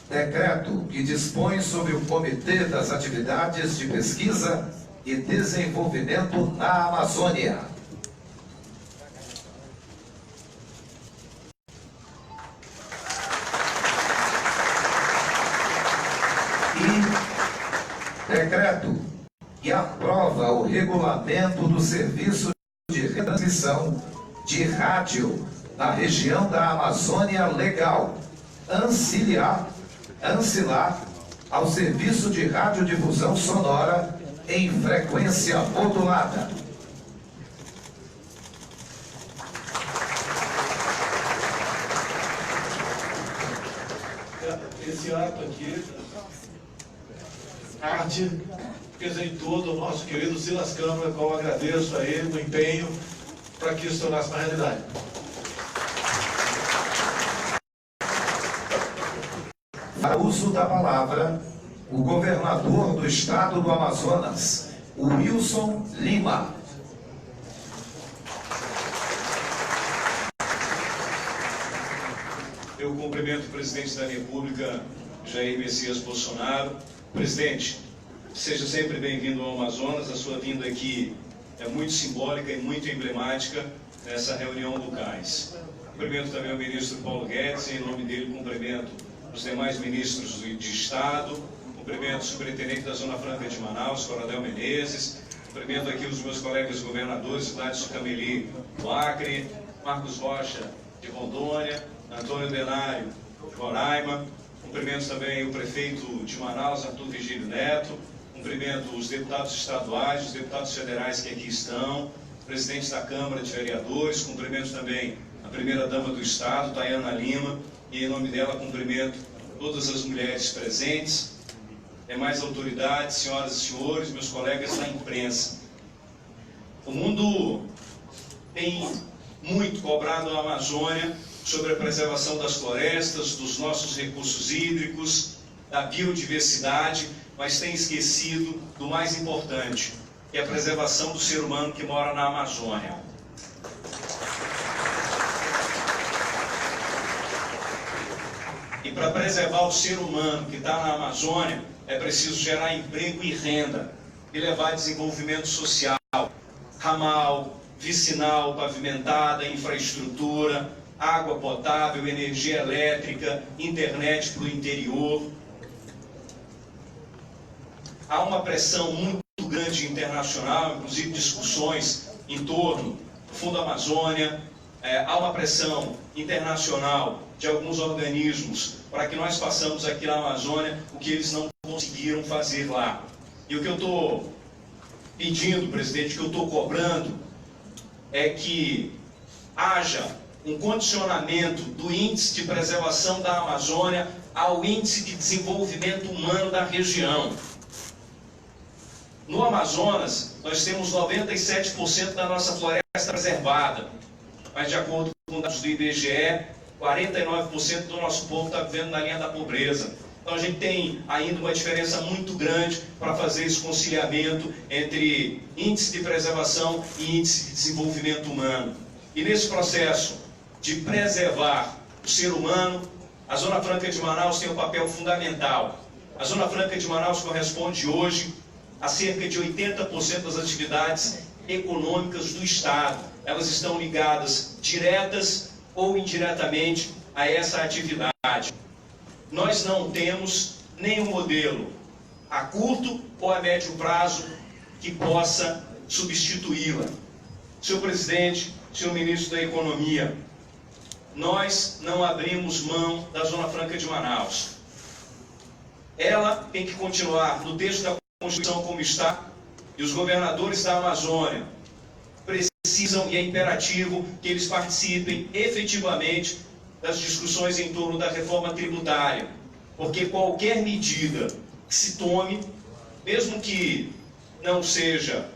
Decreto que dispõe sobre o Comitê das Atividades de Pesquisa e Desenvolvimento na Amazônia. E decreto que aprova o regulamento do serviço de retransmissão de rádio na região da Amazônia Legal, ancilar ao serviço de radiodifusão sonora em frequência modulada. Esse ato aqui, arte, representou do nosso querido Silas Câmara, qual eu agradeço a ele o empenho para que isso tornasse uma realidade. Para uso da palavra, o governador do estado do Amazonas, Wilson Lima. Eu cumprimento o presidente da República, Jair Messias Bolsonaro. Presidente, seja sempre bem-vindo ao Amazonas. A sua vinda aqui é muito simbólica e muito emblemática nessa reunião do CAIS. Cumprimento também o ministro Paulo Guedes, e em nome dele cumprimento os demais ministros de Estado, cumprimento o superintendente da Zona Franca de Manaus, Coronel Menezes, cumprimento aqui os meus colegas governadores, cidade de Sucameli, do Acre, Marcos Rocha, de Rondônia, Antônio Denário, de Roraima, cumprimento também o prefeito de Manaus, Arthur Vigílio Neto, cumprimento os deputados estaduais, os deputados federais que aqui estão, presidente da Câmara de Vereadores, cumprimento também a primeira-dama do Estado, Tayana Lima, e em nome dela cumprimento todas as mulheres presentes, demais autoridades, senhoras e senhores, meus colegas da imprensa. O mundo tem muito cobrado a Amazônia sobre a preservação das florestas, dos nossos recursos hídricos, da biodiversidade, mas tem esquecido do mais importante, que é a preservação do ser humano que mora na Amazônia. E para preservar o ser humano que está na Amazônia, é preciso gerar emprego e renda e levar desenvolvimento social, ramal, vicinal, pavimentada, infraestrutura, água potável, energia elétrica, internet para o interior. Há uma pressão muito grande internacional, inclusive discussões em torno do Fundo Amazônia. Há uma pressão internacional de alguns organismos para que nós façamos aqui na Amazônia o que eles não conseguiram fazer lá. E o que eu estou pedindo, presidente, o que eu estou cobrando é que haja um condicionamento do índice de preservação da Amazônia ao Índice de Desenvolvimento Humano da região. No Amazonas, nós temos 97% da nossa floresta preservada, mas de acordo com dados do IBGE, 49% do nosso povo está vivendo na linha da pobreza. Então a gente tem ainda uma diferença muito grande para fazer esse conciliamento entre índice de preservação e índice de desenvolvimento humano. E nesse processo de preservar o ser humano, a Zona Franca de Manaus tem um papel fundamental. A Zona Franca de Manaus corresponde hoje a cerca de 80% das atividades econômicas do Estado. Elas estão ligadas diretas ou indiretamente a essa atividade. Nós não temos nenhum modelo a curto ou a médio prazo que possa substituí-la. Senhor presidente, senhor ministro da Economia, nós não abrimos mão da Zona Franca de Manaus. Ela tem que continuar no texto da Constituição como está, e os governadores da Amazônia precisam, e é imperativo, que eles participem efetivamente das discussões em torno da reforma tributária, porque qualquer medida que se tome, mesmo que não seja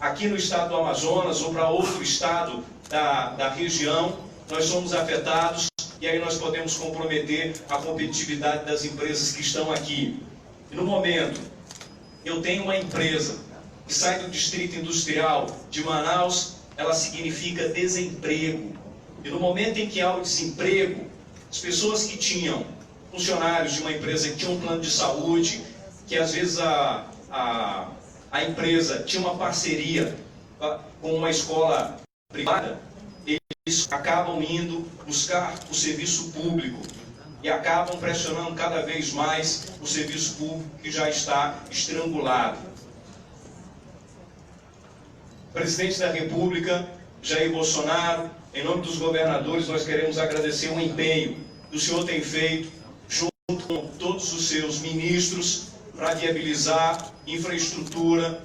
aqui no estado do Amazonas ou para outro estado da região, nós somos afetados e aí nós podemos comprometer a competitividade das empresas que estão aqui. E no momento, eu tenho uma empresa que sai do Distrito Industrial de Manaus, ela significa desemprego. E no momento em que há o desemprego, as pessoas que tinham funcionários de uma empresa que tinham um plano de saúde, que às vezes a empresa tinha uma parceria com uma escola privada, eles acabam indo buscar o serviço público e acabam pressionando cada vez mais o serviço público que já está estrangulado. Presidente da República, Jair Bolsonaro, em nome dos governadores, nós queremos agradecer o empenho que o senhor tem feito, junto com todos os seus ministros, para viabilizar infraestrutura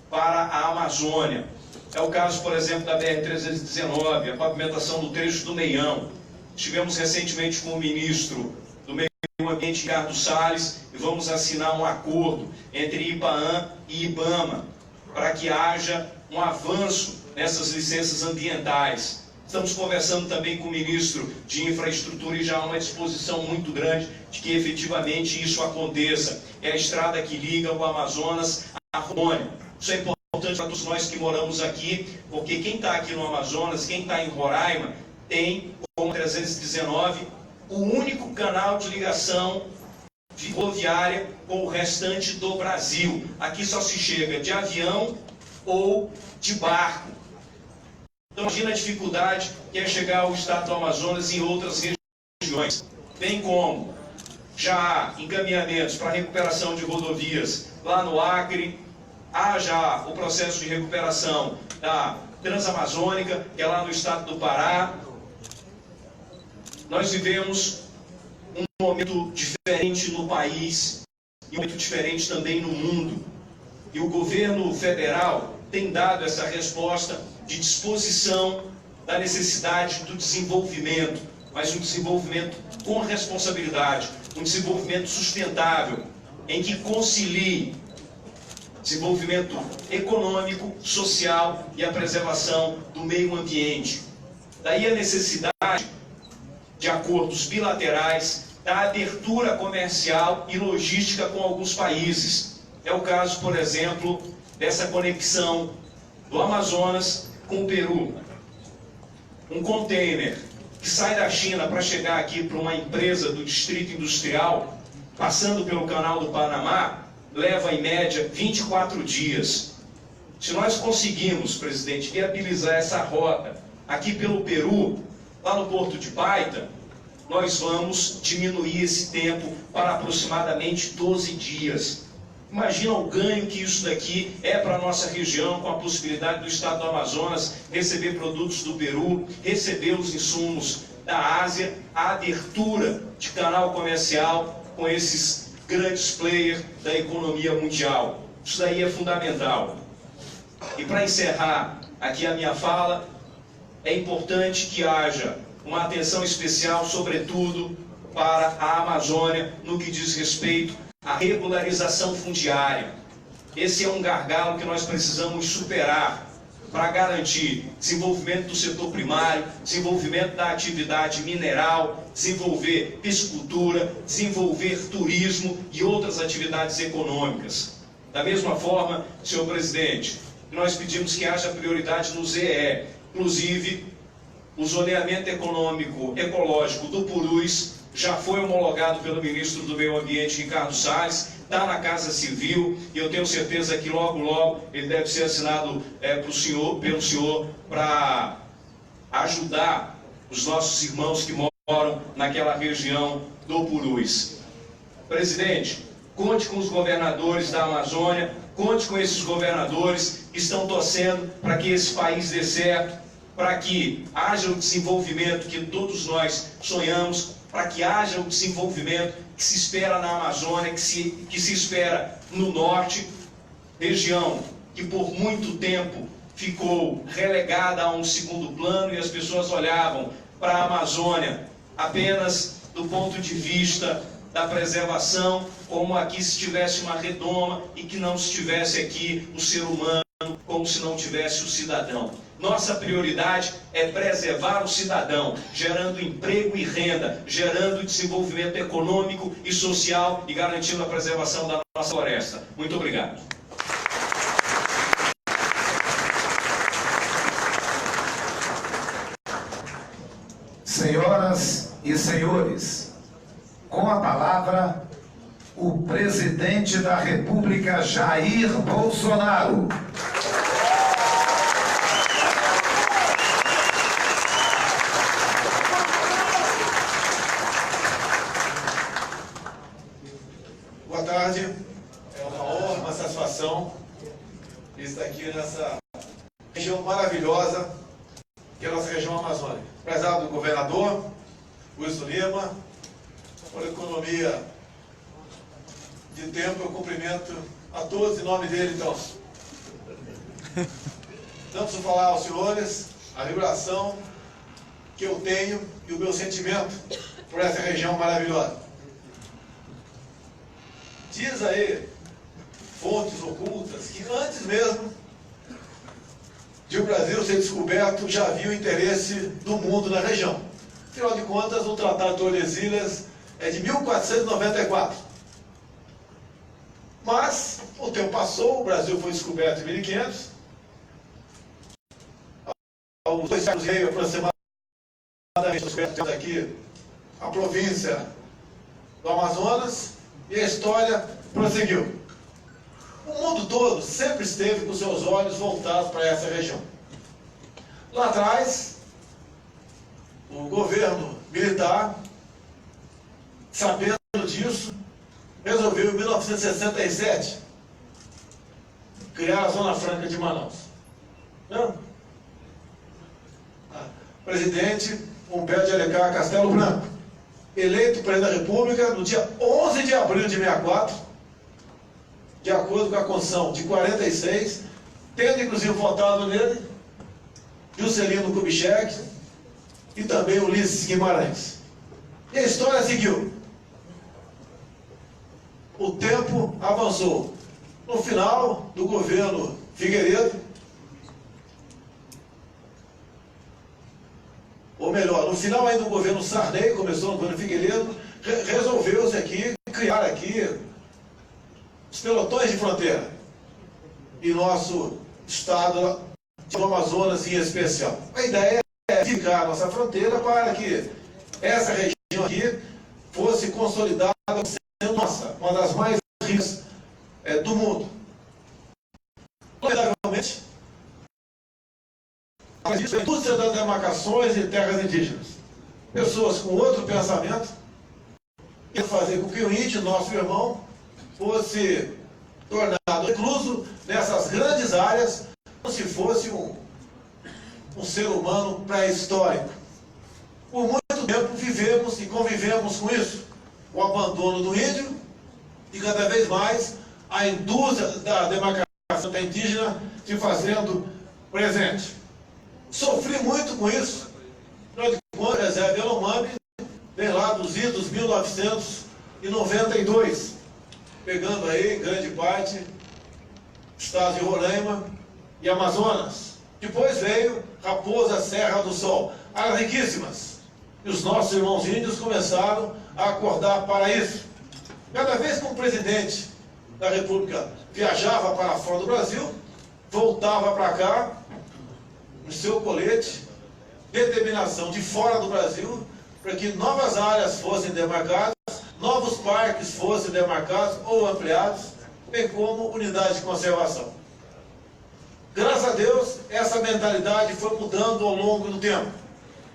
para a Amazônia. É o caso, por exemplo, da BR-319, a pavimentação do trecho do Meião. Estivemos recentemente com o ministro do Meio Ambiente, Ricardo Salles, e vamos assinar um acordo entre IPAAN e IBAMA, para que haja um avanço nessas licenças ambientais. Estamos conversando também com o ministro de Infraestrutura e já há uma disposição muito grande de que efetivamente isso aconteça. É a estrada que liga o Amazonas à Rondônia. Isso é importante para todos nós que moramos aqui, porque quem está aqui no Amazonas, quem está em Roraima, tem, como 319, o único canal de ligação rodoviária com o restante do Brasil. Aqui só se chega de avião ou de barco. Então imagina a dificuldade que é chegar ao estado do Amazonas e em outras regiões. Bem como já há encaminhamentos para recuperação de rodovias lá no Acre, há já o processo de recuperação da Transamazônica, que é lá no estado do Pará. Nós vivemos um momento diferente no país e um momento diferente também no mundo. E o governo federal tem dado essa resposta de disposição da necessidade do desenvolvimento, mas um desenvolvimento com responsabilidade, um desenvolvimento sustentável, em que concilie desenvolvimento econômico, social e a preservação do meio ambiente. Daí a necessidade de acordos bilaterais, da abertura comercial e logística com alguns países. É o caso, por exemplo, dessa conexão do Amazonas com o Peru. Um container que sai da China para chegar aqui para uma empresa do Distrito Industrial, passando pelo Canal do Panamá, leva em média 24 dias. Se nós conseguimos, presidente, viabilizar essa rota aqui pelo Peru, lá no Porto de Paita, nós vamos diminuir esse tempo para aproximadamente 12 dias. Imagina o ganho que isso daqui é para a nossa região, com a possibilidade do estado do Amazonas receber produtos do Peru, receber os insumos da Ásia, a abertura de canal comercial com esses grandes players da economia mundial. Isso daí é fundamental. E para encerrar aqui a minha fala, é importante que haja uma atenção especial, sobretudo, para a Amazônia no que diz respeito à regularização fundiária. Esse é um gargalo que nós precisamos superar para garantir desenvolvimento do setor primário, desenvolvimento da atividade mineral, desenvolver piscicultura, desenvolver turismo e outras atividades econômicas. Da mesma forma, senhor presidente, nós pedimos que haja prioridade no ZE, inclusive o zoneamento ecológico do Purus já foi homologado pelo ministro do Meio Ambiente, Ricardo Salles, está na Casa Civil, e eu tenho certeza que logo ele deve ser assinado pelo senhor para ajudar os nossos irmãos que moram naquela região do Purus. Presidente, conte com os governadores da Amazônia, conte com esses governadores que estão torcendo para que esse país dê certo, para que haja o desenvolvimento que todos nós sonhamos, para que haja o desenvolvimento que se espera na Amazônia, que se espera no norte, região que por muito tempo ficou relegada a um segundo plano e as pessoas olhavam para a Amazônia apenas do ponto de vista da preservação, como aqui se tivesse uma redoma e que não se tivesse aqui o ser humano, como se não tivesse o cidadão. Nossa prioridade é preservar o cidadão, gerando emprego e renda, gerando desenvolvimento econômico e social e garantindo a preservação da nossa floresta. Muito obrigado. Senhoras e senhores, com a palavra, o presidente da República, Jair Bolsonaro. Boa tarde, é uma honra, uma satisfação estar aqui nessa região maravilhosa, que é a nossa região amazônica. Prezado governador, Wilson Lima, por economia de tempo, eu cumprimento a todos em nome dele, então. Não preciso falar aos senhores a vibração que eu tenho e o meu sentimento por essa região maravilhosa. Diz aí, fontes ocultas, que antes mesmo de o Brasil ser descoberto, já havia o interesse do mundo na região. Afinal de contas, o Tratado de Tordesilhas é de 1494. Mas o tempo passou, o Brasil foi descoberto em 1500. Há uns 2 séculos e meio aproximadamente, descobertos aqui a província do Amazonas, e a história prosseguiu. O mundo todo sempre esteve com seus olhos voltados para essa região. Lá atrás, o governo militar, sabendo disso, resolveu em 1967 criar a Zona Franca de Manaus. Não? Presidente Humberto de Alencar Castelo Branco, eleito presidente da República no dia 11 de abril de 64, de acordo com a Constituição de 46, tendo inclusive votado nele Juscelino Kubitschek e também Ulisses Guimarães. E a história seguiu. O tempo avançou. No final do governo Figueiredo, ou melhor, no final ainda do governo Sarney, começou no governo Figueiredo, resolveu-se aqui, criar aqui os pelotões de fronteira. E nosso estado do Amazonas em especial. A ideia é ficar a nossa fronteira para que essa região aqui fosse consolidada sendo nossa, uma das mais ricas do mundo. Lamentavelmente, a indústria das demarcações de terras indígenas. Pessoas com outro pensamento e fazer com que o índio, nosso irmão, fosse tornado recluso nessas grandes áreas, como se fosse um ser humano pré-histórico. Por muito tempo vivemos e convivemos com isso. O abandono do índio e cada vez mais a indústria da demarcação indígena se fazendo presente. Sofri muito com isso, quando a reserva Yanomami vem lá dos idos 1992, pegando aí, em grande parte, estados de Roraima e Amazonas. Depois veio Raposa Serra do Sol, áreas riquíssimas. E os nossos irmãos índios começaram a acordar para isso. Cada vez que um presidente da República viajava para fora do Brasil, voltava para cá, no seu colete, determinação de fora do Brasil, para que novas áreas fossem demarcadas, novos parques fossem demarcados ou ampliados, bem como unidades de conservação. Graças a Deus, essa mentalidade foi mudando ao longo do tempo.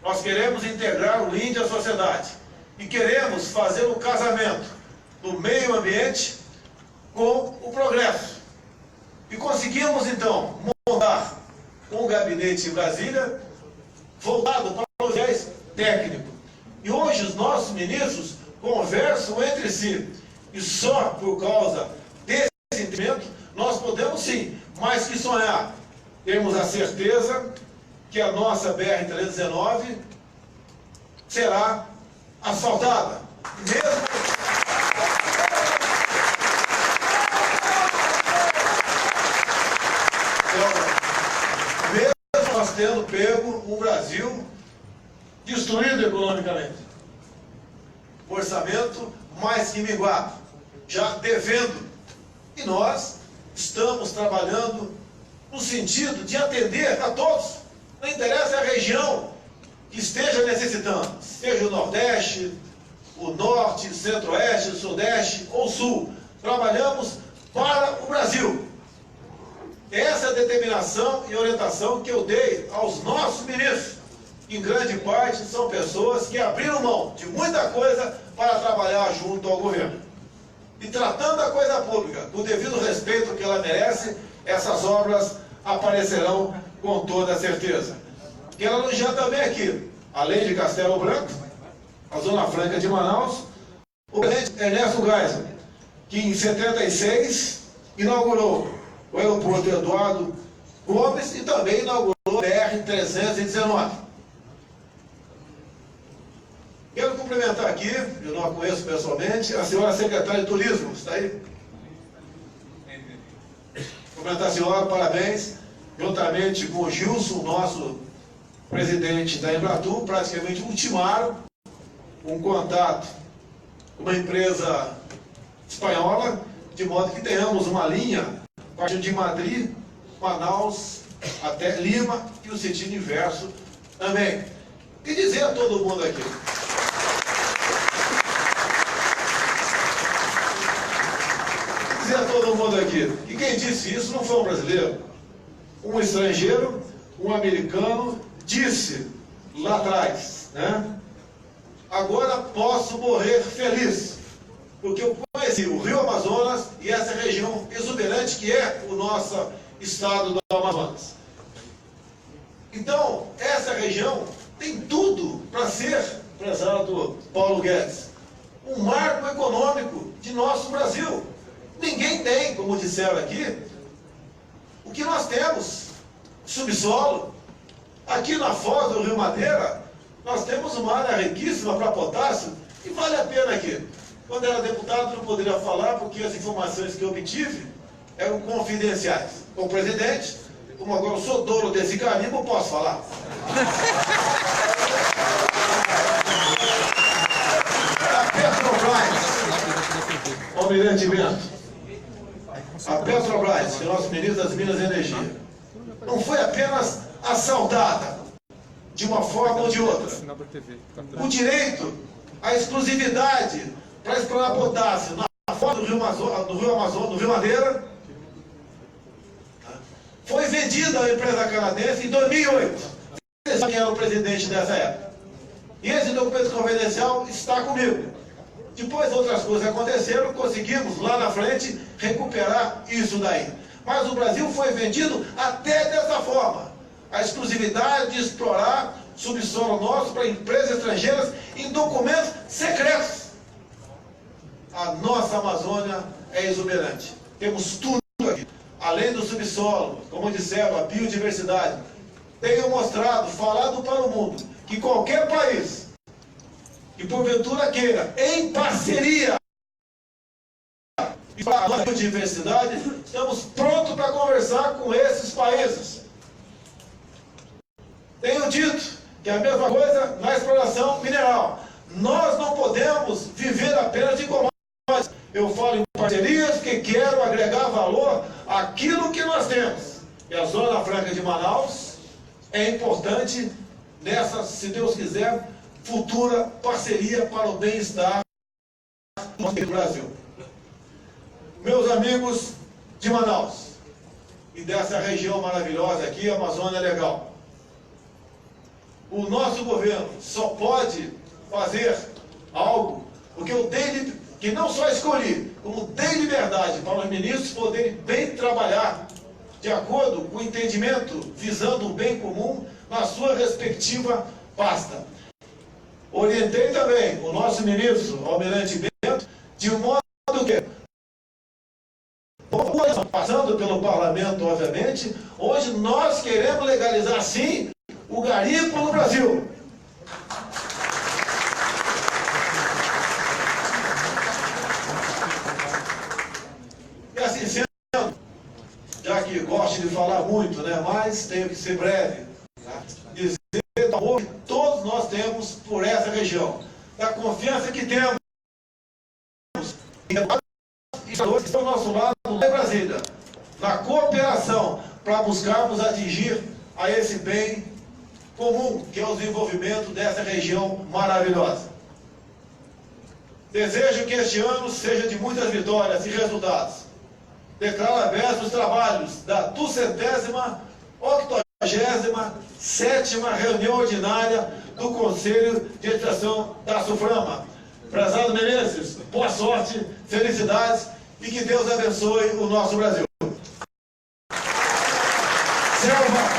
Nós queremos integrar o índio à sociedade e queremos fazer o casamento do meio ambiente com o progresso. E conseguimos, então, montar um gabinete em Brasília voltado para o viés técnico. E hoje os nossos ministros conversam entre si. E só por causa desse entendimento, nós podemos sim, mais que sonhar, temos a certeza que a nossa BR-319 será asfaltada. Mesmo nós tendo pego um Brasil destruído economicamente, orçamento mais que minguado, já devendo, e nós estamos trabalhando no sentido de atender a todos, não interessa a região que esteja necessitando, seja o Nordeste, o Norte, Centro-Oeste, Sudeste ou Sul, trabalhamos para o Brasil. Essa é a determinação e orientação que eu dei aos nossos ministros. Em grande parte são pessoas que abriram mão de muita coisa para trabalhar junto ao governo. E tratando a coisa pública, com o devido respeito que ela merece, essas obras aparecerão com toda certeza. Quero elogiar também aqui, além de Castelo Branco, a Zona Franca de Manaus, o presidente Ernesto Geisel, que em 76 inaugurou o aeroporto Eduardo Gomes e também inaugurou o BR-319. Quero cumprimentar aqui, eu não a conheço pessoalmente, a senhora secretária de Turismo, está aí? Cumprimentar a senhora, parabéns, juntamente com o Gilson, nosso presidente da Embratur, praticamente ultimaram um contato com uma empresa espanhola, de modo que tenhamos uma linha partindo de Madrid, Manaus, até Lima, e o sentido inverso também. E dizer a todo mundo aqui, que quem disse isso não foi um brasileiro, um estrangeiro, um americano, disse lá atrás, né? Agora posso morrer feliz, porque eu conheci o Rio Amazonas e essa região exuberante que é o nosso estado do Amazonas. Então, essa região tem tudo para ser, prezado Paulo Guedes, um marco econômico de nosso Brasil. Ninguém tem, como disseram aqui, o que nós temos, subsolo. Aqui na foz do Rio Madeira, nós temos uma área riquíssima para potássio, e vale a pena aqui. Quando era deputado, não poderia falar, porque as informações que eu obtive eram confidenciais. Como presidente, como agora eu sou dono desse carimbo, eu posso falar. A Petrobras, Almirante Bento, a Petrobras, que é o nosso ministro das Minas e Energia, não foi apenas assaltada de uma forma ou de outra. O direito à exclusividade para explorar potássio na foz do Rio Amazonas, do Rio Madeira, foi vendida à empresa canadense em 2008. Você sabe quem era o presidente dessa época. E esse documento confidencial está comigo. Depois outras coisas aconteceram, conseguimos lá na frente recuperar isso daí. Mas o Brasil foi vendido até dessa forma. A exclusividade de explorar subsolo nosso para empresas estrangeiras em documentos secretos. A nossa Amazônia é exuberante. Temos tudo aqui. Além do subsolo, como disseram, a biodiversidade. Tenho mostrado, falado para o mundo, que qualquer país que porventura queira, em parceria e para a diversidade, estamos prontos para conversar com esses países. Tenho dito que é a mesma coisa na exploração mineral. Nós não podemos viver apenas de commodities. Eu falo em parcerias porque quero agregar valor àquilo que nós temos. E a Zona Franca de Manaus é importante nessa, se Deus quiser, futura parceria para o bem-estar do Brasil. Meus amigos de Manaus e dessa região maravilhosa aqui, a Amazônia Legal, o nosso governo só pode fazer algo porque eu dei, que não só escolhi, como dei liberdade para os ministros poderem bem trabalhar de acordo com o entendimento, visando o bem comum na sua respectiva pasta. Orientei também o nosso ministro, Almirante Bento, de modo que, passando pelo parlamento, obviamente, hoje nós queremos legalizar, sim, o garimpo no Brasil. E assim sendo, já que gosto de falar muito, né, mas tenho que ser breve, dizer o amor que todos nós temos por essa região, da confiança que temos e que estão ao nosso lado lá em Brasília, na cooperação para buscarmos atingir a esse bem comum, que é o desenvolvimento dessa região maravilhosa. Desejo que este ano seja de muitas vitórias e resultados. Declaro abertos os trabalhos da 287ª reunião ordinária do Conselho de Administração da SUFRAMA. Prezado Menezes, boa sorte, felicidades e que Deus abençoe o nosso Brasil. Selva!